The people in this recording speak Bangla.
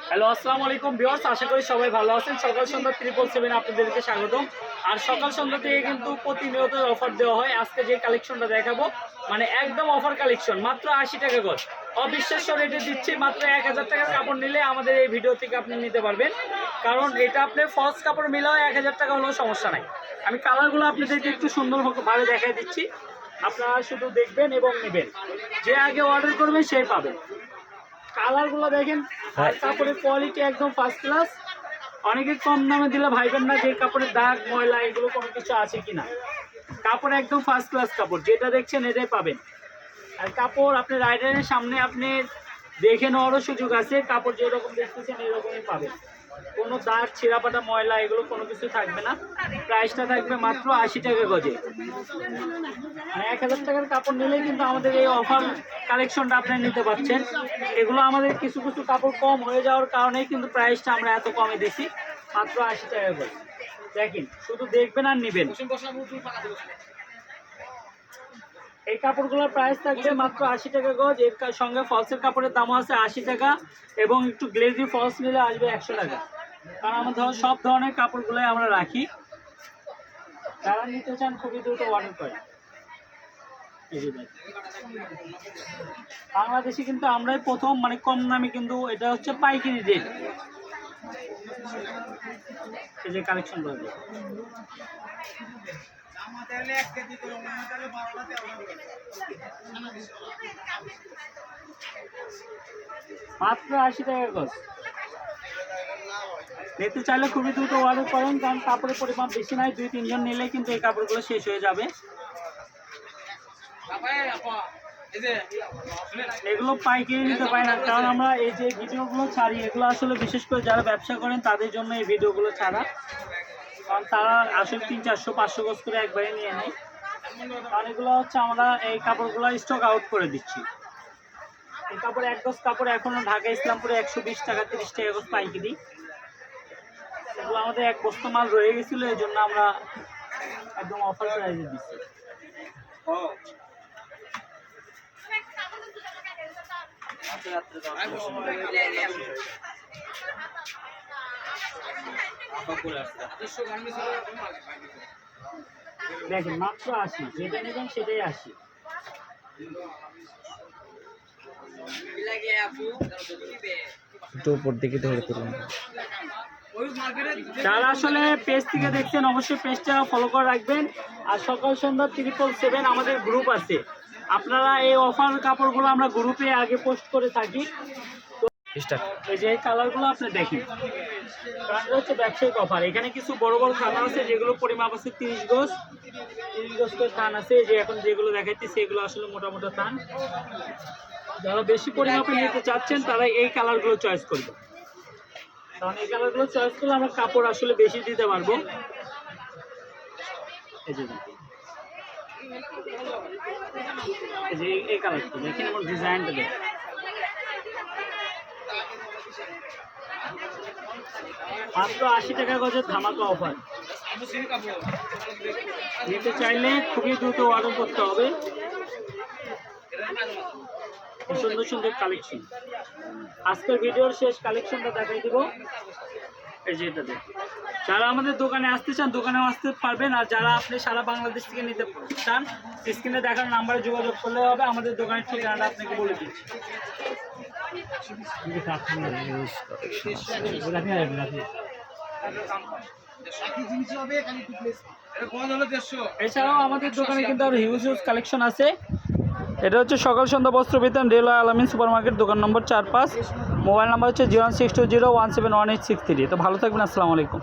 হ্যালো, আসসালামু আলাইকুম ভিউয়ার্স, আশা করি সবাই ভালো আছেন। সকাল সন্ধ্যা 777 আপনাদেরকে স্বাগতম। আর সকাল সন্ধ্যা থেকে কিন্তু প্রতিনিয়ত অফার দেওয়া হয়। আজকে যে কালেকশনটা দেখাবো মানে একদম অফার কালেকশন, মাত্র 80 টাকা গজ। অবিশ্বাস্য রেটে দিচ্ছি, মাত্র 1000 টাকার কাপড় নিলে আমাদের এই ভিডিও থেকে আপনি নিতে পারবেন। কারণ এটা আপনি ফলস কাপড় মিলাও 1000 টাকা হলেও সমস্যা নাই। আমি কালারগুলো আপনাদেরকে একটু সুন্দরভাবে দেখাই দিচ্ছি, আপনারা শুধু দেখবেন এবং নেবেন। যে আগে অর্ডার করবেন সেই পাবেন। কালারগুলো দেখেন, আর কাপড়ের কোয়ালিটি একদম ফার্স্ট ক্লাস। অনেকে কম দামে দিলে ভাইবেন না যে কাপড়ের দাগ ময়লা এগুলো কোনো কিছু আছে কিনা। কাপড় একদম ফার্স্ট ক্লাস কাপড়, যেটা দেখছেন এটাই পাবেন। আর কাপড় আপনি রাইডারের সামনে আপনি দেখে নেওয়ারও সুযোগ আছে। কাপড় যেরকম দেখতেছেন এরকমই পাবেন, কোনো দাগ ছিঁড়াপাটা ময়লা এগুলো কোনো কিছু থাকবে না। প্রাইসটা থাকবে মাত্র 80 টাকা গজে। মানে 1000 টাকার কাপড় নিলে কিন্তু আমাদের এই অফার কালেকশনটা আপনারা নিতে পারছেন। এগুলো আমাদের কিছু কিছু কাপড় কম হয়ে যাওয়ার কারণেই কিন্তু প্রাইসটা আমরা এত কমে দিছি, মাত্র 80 টাকা গজ। দেখেন, শুধু দেখবেন আর নেবেন। এই কাপড়গুলোর প্রাইস থাকবে মাত্র 80 টাকা গজ। এর সঙ্গে ফলসের কাপড়ের দামও আছে 80 টাকা, এবং একটু গ্লেজি ফলস নিলে আসবে 100 টাকা। কারণ আমাদের সব ধরনের কাপড়গুলোই আমরা রাখি। যারা নিতে চান খুবই দ্রুত অর্ডার করেন। বাংলাদেশে কিন্তু আমরাই প্রথম, মানে কম দামে, কিন্তু এটা হচ্ছে পাইকারি রেট। এই যে কালেকশন করবে মাত্র 80 টাকা গজ। নিতে চাইলে খুবই দ্রুত অর্ডার করেন, কারণ কাপড়ের পরিমাণ বেশি নাই, 2-3 জন নিলে কিন্তু এই কাপড়গুলো শেষ হয়ে যাবে। এগুলো পাইকারি নিতে পারি না, কারণ আমরা এই যে ভিডিওগুলো ছাড়ি এগুলো আসলে বিশেষ করে যারা ব্যবসা করেন তাদের জন্য এই ভিডিওগুলো ছাড়া। কারণ তারা আসলে 300-400-500 গজ করে একবারে নিয়ে নেয়। কারণ এগুলো হচ্ছে আমরা এই কাপড়গুলো স্টক আউট করে দিচ্ছি। এই কাপড় এক গজ কাপড় এখনো ঢাকা ইসলামপুরে 120 টাকা 30 টাকা গজ পাইকারি। এগুলো আমাদের এক বস্তা মাল রয়ে গেছিলো, এই জন্য আমরা একদম অফার প্রাইসে দিচ্ছি। দেখেন, মাত্র 80, যেটা নেবেন সেটাই 80। যারা আসলে পেজ থেকে দেখছেন অবশ্যই পেজটা ফলো করে রাখবেন। আর সকাল সন্ধ্যা 777 আমাদের গ্রুপ আছে। আপনারা এই অফার কাপড়গুলো আমরা গ্রুপে আগে পোস্ট করে থাকি। এই যে কালারগুলো আপনি দেখেন, কালারটা হচ্ছে ব্যবসায়িক অফার। এখানে কিছু বড় বড় কালার আছে যেগুলো পরিমাপ আছে 30 গজ করে থান আছে। যে এখন যেগুলো দেখাইতেছি এগুলো আসলে মোটামোটা থান। যারা বেশি পরিমাপে নিতে চাচ্ছেন তারা এই কালারগুলো চয়েস করবে, কারণ এই কালারগুলো চয়েস করলে আমরা কাপড় আসলে বেশি দিতে পারবো। এই যে এই কালারটা দেখেন, এবং ডিজাইনটা দেখেন। মাত্র 80 টাকা গজের ধামাকা অফার। নিতে চাইলে খুবই দ্রুত অর্ডার করতে হবে। সুন্দর সুন্দর কালেকশন। আজকের ভিডিওর শেষ কালেকশনটা দেখাই দিব। এই যে এটা দেখুন, যারা আমাদের দোকানে আসতে চান দোকানেও আসতে পারবেন। আর যারা আপনি সারা বাংলাদেশ থেকে নিতে চান স্ক্রিনে দেখার নাম্বারে যোগাযোগ করলে হবে। আমাদের দোকানের ঠিকানাটা আপনাকে বলে দিচ্ছি। এছাড়াও আমাদের দোকানে কিন্তু আরো হিউজ কালেকশন আছে। এটা হচ্ছে সকাল সন্ধ্যা বস্ত্র বিতান, রেলওয়ে আলামিন সুপার মার্কেট, দোকান নম্বর 4-5। মোবাইল নাম্বার হচ্ছে 01620171863। তো ভালো থাকবেন, আসসালামু আলাইকুম।